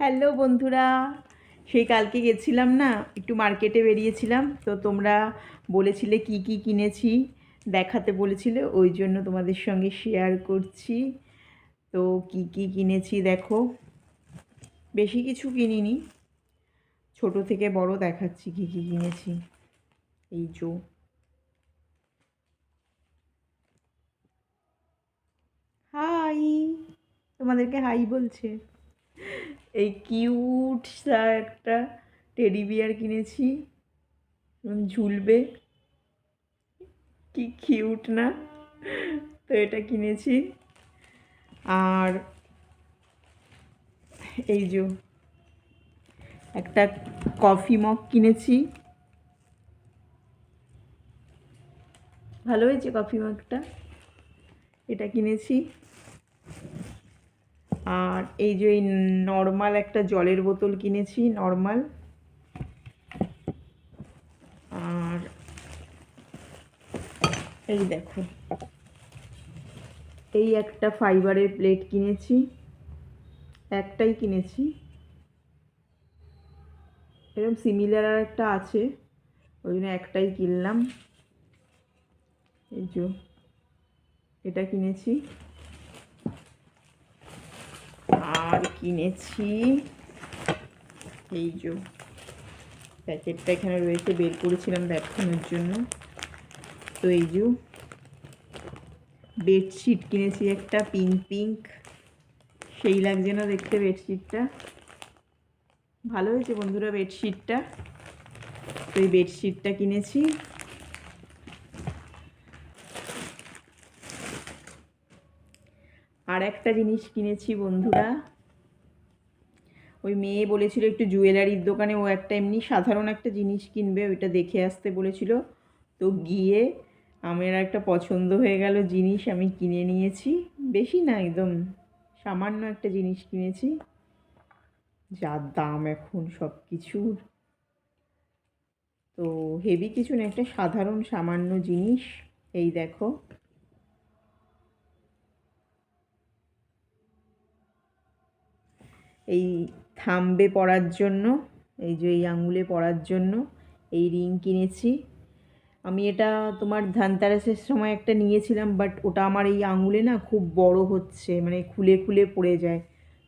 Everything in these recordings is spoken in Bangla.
হ্যালো বন্ধুরা, সেই কালকে গেছিলাম না, একটু মার্কেটে বেরিয়েছিলাম। তো তোমরা বলেছিলে কি কি কিনেছি, দেখাতে বলেছিলে, ওই জন্য তোমাদের সঙ্গে শেয়ার করছি। তো কি কি কিনেছি দেখো। বেশি কিছু কিনিনি, ছোট থেকে বড় দেখাচ্ছি কি কি কিনেছি। এই যে হাই, তোমাদেরকে হাই বলছে। এই কিউট একটা টেডি বিয়ার কিনেছি, ঝুলবে, কি কিউট না? তো এটা কিনেছি। আর এই যে একটা কফি মগ কিনেছি, ভালো হয়েছে কফি মগটা, এটা কিনেছি। আর এই যে এই নর্মাল একটা জলের বোতল কিনেছি, নর্মাল। আর এই দেখো, এই একটা ফাইবারের প্লেট কিনেছি, একটাই কিনেছি। এরকম সিমিলার আর একটা আছে, ওই জন্য একটাই কিনলাম। এই যে এটা কিনেছি। আর কিনেছি এই যে প্যাকেটটা এখানে রয়েছে, বের করেছিলাম দেখানোর জন্য। তো এই যে বেডশিট কিনেছি একটা, পিঙ্ক পিঙ্ক, সেই লাগছে না দেখতে বেডশিটটা? ভালো হয়েছে বন্ধুরা বেডশিটটা। তো এই বেডশিটটা কিনেছি। আর একটা জিনিস কিনেছি বন্ধুরা, ওই মেয়ে বলেছিল একটু জুয়েলারির দোকানে, ও একটা এমনি সাধারণ একটা জিনিস কিনবে, ওইটা দেখে আসতে বলেছিল। তো গিয়ে আমার একটা পছন্দ হয়ে গেল জিনিস, আমি কিনে নিয়েছি। বেশি না, একদম সামান্য একটা জিনিস কিনেছি, যার দাম এখন সব কিছুর। তো হেভি কিছু না, একটা সাধারণ সামান্য জিনিস। এই দেখো, এই থাম্বে পরার জন্য, এই যে এই আঙুলে পরার জন্য এই রিং কিনেছি। আমি এটা তোমার ধানতেরাসের সময় একটা নিয়েছিলাম, বাট ওটা আমার এই আঙুলে না খুব বড় হচ্ছে, মানে খুলে খুলে পড়ে যায়।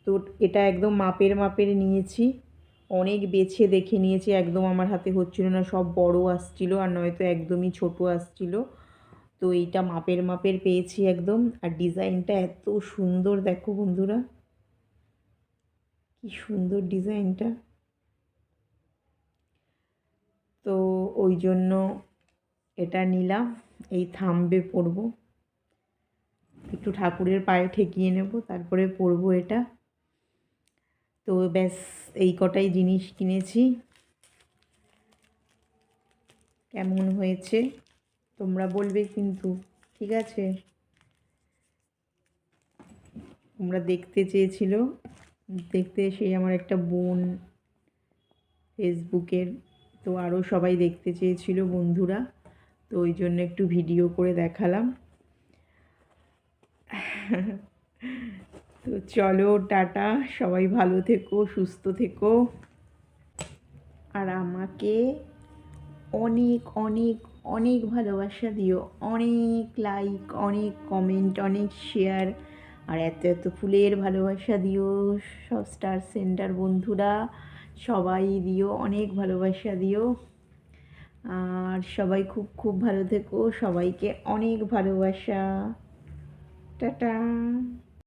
তো এটা একদম মাপের মাপের নিয়েছি, অনেক বেছে দেখে নিয়েছি, একদম আমার হাতে হচ্ছিল না, সব বড় আসছিল, আর নয়তো একদমই ছোট আসছিল। তো এইটা মাপের মাপের পেয়েছি একদম। আর ডিজাইনটা এত সুন্দর দেখো বন্ধুরা, কি সুন্দর ডিজাইনটা। তো ওই জন্য এটা নিলাম, এই থাম্বে পরবো, একটু ঠাকুরের পায়ে ঠেকিয়ে নেব, তারপরে পরবো এটা। তো ব্যাস, এই কটাই জিনিস কিনেছি। কেমন হয়েছে তোমরা বলবে কিন্তু, ঠিক আছে? তোমরা দেখতে চেয়েছিল, দেখতে সেই আমার একটা বোন ফেসবুকের, তো আরও সবাই দেখতে চেয়েছিল বন্ধুরা, তো ওই জন্য একটু ভিডিও করে দেখালাম। তো চলো টাটা, সবাই ভালো থেকো, সুস্থ থেকো। আর আমাকে অনেক অনেক অনেক ভালোবাসা দিও, অনেক লাইক, অনেক কমেন্ট, অনেক শেয়ার, আর এত এত ফুলের ভালোবাসা দিও। সব স্টার সেন্টার বন্ধুরা সবাই দিও, অনেক ভালোবাসা দিও। আর সবাই খুব খুব ভালো থেকো, সবাইকে অনেক ভালোবাসা। টাটা।